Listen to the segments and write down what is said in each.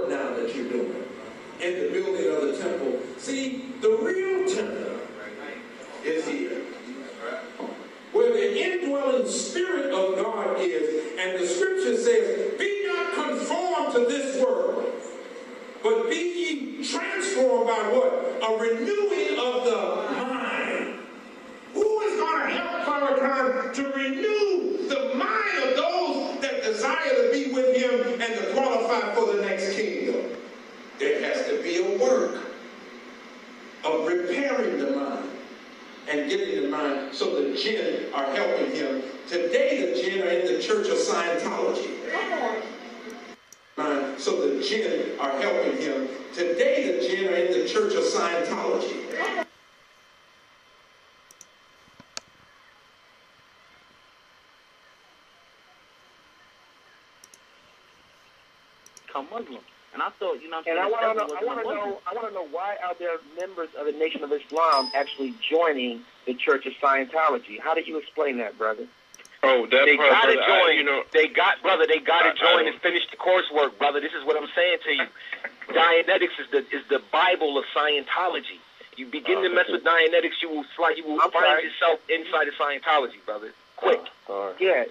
work now that you're doing in the building of the temple. See, the real temple is here, where the indwelling Spirit of God is. And the scripture says, be not conformed to this world, but be ye transformed by what? A renewing of the mind. Who is going to help Farrakhan to renew the mind of those that desire to be with him and to qualify for the next kingdom? There has to be a work of repairing the mind and getting the mind, so the jinn are helping him. Today the jinn are in the Church of Scientology. So the jinn are helping him. Today the jinn are in the Church of Scientology. Become Muslim. And I thought, you know, and I want to know why are there members of the Nation of Islam actually joining the Church of Scientology? How do you explain that, brother? Oh, that they got to join. You know, they got to join and finish the coursework, brother. This is what I'm saying to you. Dianetics is the Bible of Scientology. You begin to mess with Dianetics, you will find yourself inside of Scientology, brother. Quick. Yeah.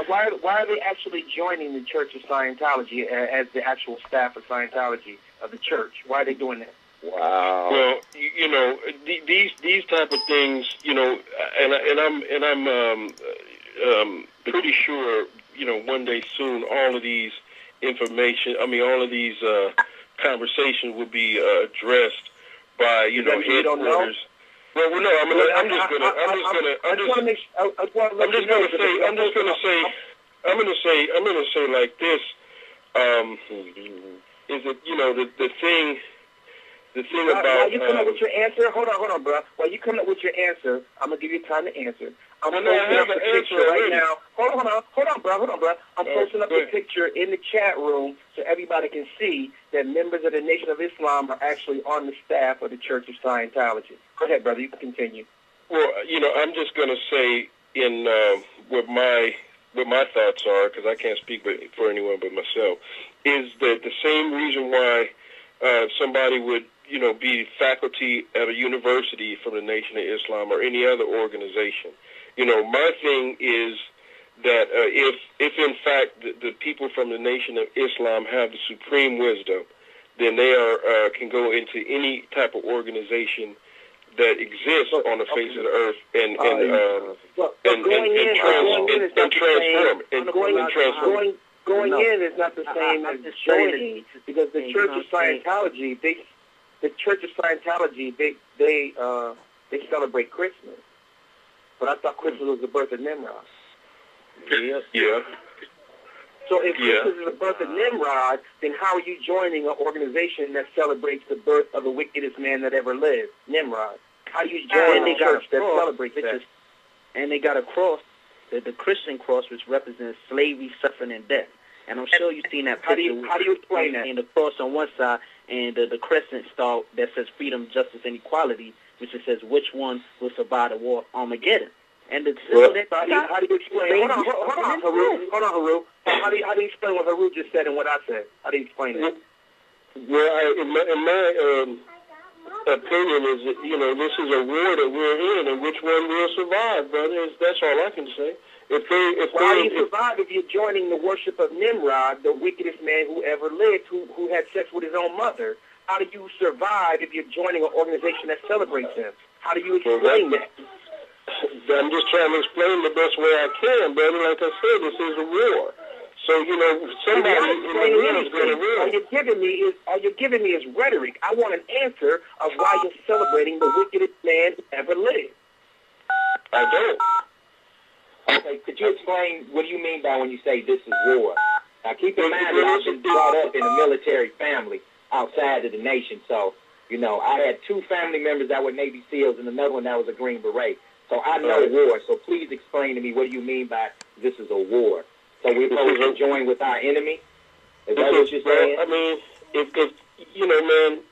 Why are they actually joining the Church of Scientology as the actual staff of Scientology of the church? Why are they doing that? Wow. Well, you know, these type of things, you know, and I'm pretty sure, you know, one day soon all of these information, all of these conversations will be addressed by, you know, headquarters. Well, no, I'm just gonna say like this. Is it, you know, the thing about while you come up with your answer? Hold on, bro. While you come up with your answer, I'm gonna give you time to answer. I'm posting up a picture right now. Hold on, bro. I'm posting up a picture in the chat room so everybody can see that members of the Nation of Islam are actually on the staff of the Church of Scientology. Go ahead, brother. You can continue. Well, you know, I'm just going to say in what my thoughts are, because I can't speak for anyone but myself, is that the same reason why somebody would, you know, be faculty at a university from the Nation of Islam or any other organization. You know, my thing is that if in fact the people from the Nation of Islam have the supreme wisdom, then they can go into any type of organization that exists on the face of the earth and transform. Going in is not the same as joining, because the Church of Scientology, they celebrate Christmas. But I thought Christmas was the birth of Nimrod. Yeah. So if Christmas is the birth of Nimrod, then how are you joining an organization that celebrates the birth of the wickedest man that ever lived, Nimrod? How do you join a church that celebrates that? And they got a cross, the Christian cross, which represents slavery, suffering, and death. And I'm sure you've seen that picture. How do you explain that? And the cross on one side, and the crescent star that says freedom, justice, and equality, which it says which one will survive the war of Armageddon. And the how do you explain? Hold on, Haru. How do you explain what Haru just said and what I said? How do you explain that? Well, in my opinion is that, you know, this is a war that we're in, and which one will survive, brother? That's all I can say. How do you survive if you're joining the worship of Nimrod, the wickedest man who ever lived, who had sex with his own mother? How do you survive if you're joining an organization that celebrates him? How do you explain that? I'm just trying to explain the best way I can, brother. Like I said, this is a war. So, you know, somebody in the world is going to win. All you're giving me is rhetoric. I want an answer of why you're celebrating the wickedest man who ever lived. I don't. Okay, could you explain what do you mean by when you say this is war? Now, keep in mind that I've been brought up in a military family outside of the nation. So, you know, I had 2 family members that were Navy SEALs and another one that was a Green Beret. So I know war. So please explain to me what do you mean by this is a war? So we're supposed to join with our enemy? Is that what you're saying? I mean, if you know, man,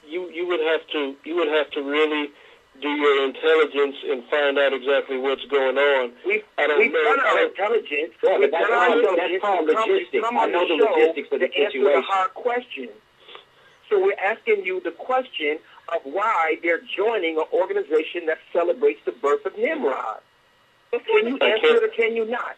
you would have to really do your intelligence and find out exactly what's going on. We've done our intelligence. We've done our intelligence. That's called logistics. Come I on know the the show logistics of the to answer situation. the hard question. So we're asking you the question of why they're joining an organization that celebrates the birth of Nimrod. Can you answer it or can you not?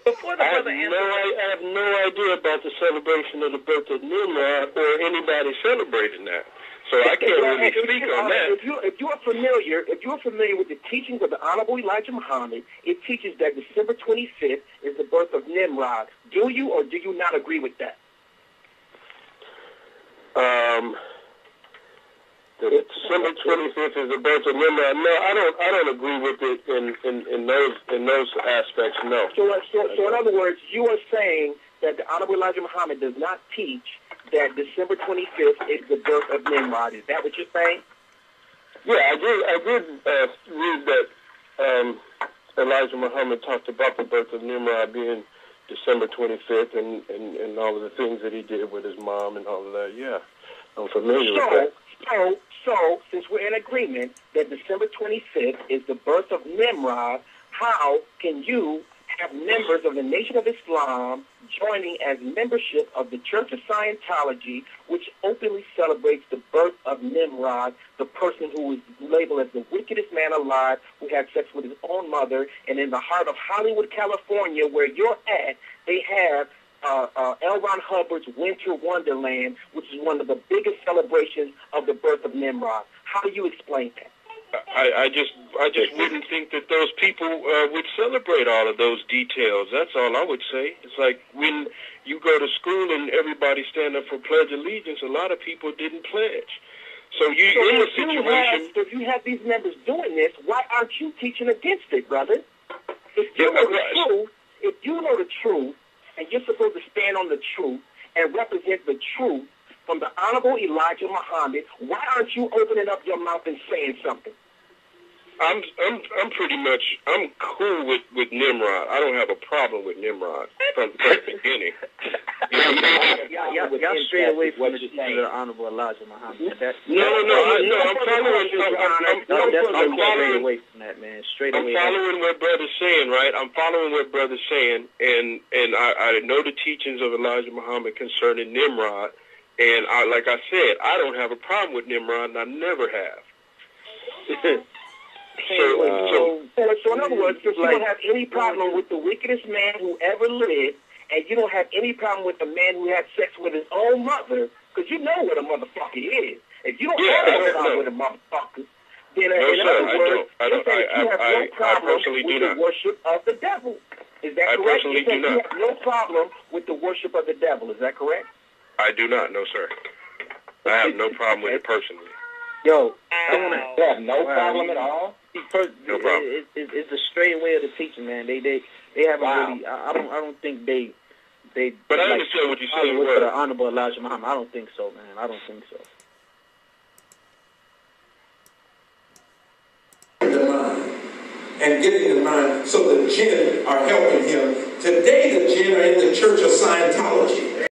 Before the brother answers, I have no idea about the celebration of the birth of Nimrod or anybody celebrating that. So I can't really speak on that. If you are familiar with the teachings of the Honorable Elijah Muhammad, it teaches that December 25th is the birth of Nimrod. Do you or do you not agree with that? December 25th is the birth of Nimrod. No, I don't agree with it in those aspects. No. So in other words, you are saying that the Honorable Elijah Muhammad does not teach that December 25th is the birth of Nimrod. Is that what you're saying? Yeah, I did read that Elijah Muhammad talked about the birth of Nimrod being December 25th and all of the things that he did with his mom and all of that. Yeah, I'm familiar with that. So, since we're in agreement that December 25th is the birth of Nimrod, how can you have members of the Nation of Islam joining as membership of the Church of Scientology, which openly celebrates the birth of Nimrod, the person who is labeled as the wickedest man alive, who had sex with his own mother, and in the heart of Hollywood, California, where you're at, they have L. Ron Hubbard's Winter Wonderland, which is one of the biggest celebrations of the birth of Nimrod. How do you explain that? I just wouldn't think that those people would celebrate all of those details. That's all I would say. It's like when you go to school and everybody stand up for Pledge Allegiance, a lot of people didn't pledge. So you're in a situation... If you have these members doing this, why aren't you teaching against it, brother? If you know the truth, and you're supposed to stand on the truth and represent the truth from the Honorable Elijah Muhammad, why aren't you opening up your mouth and saying something? I'm pretty much, I'm cool with Nimrod. I don't have a problem with Nimrod from the beginning. Y'all straight away from the teaching of the Honorable Elijah Muhammad. I'm following away from that, man. I'm following what brother's saying, right? I'm following what brother's saying, and I know the teachings of Elijah Muhammad concerning Nimrod, and like I said, I don't have a problem with Nimrod, and I never have. So in other words, if you don't have any problem with the wickedest man who ever lived, and you don't have any problem with the man who had sex with his own mother, because you know what a motherfucker is. If you don't have a problem with a motherfucker, then in other words, you have no problem with the worship of the devil. Is that correct? You have no problem with the worship of the devil. Is that correct? I do not, no, sir. I have no problem with it personally. Yo, I have no problem at all. No problem. It's the straight way of the teaching, man. They haven't really. I don't think they. But I understand what you're saying. With the Honorable Elijah Muhammad, I don't think so, man. I don't think so. The mind and getting the mind, so the jinn are helping him. Today, the jinn are in the Church of Scientology.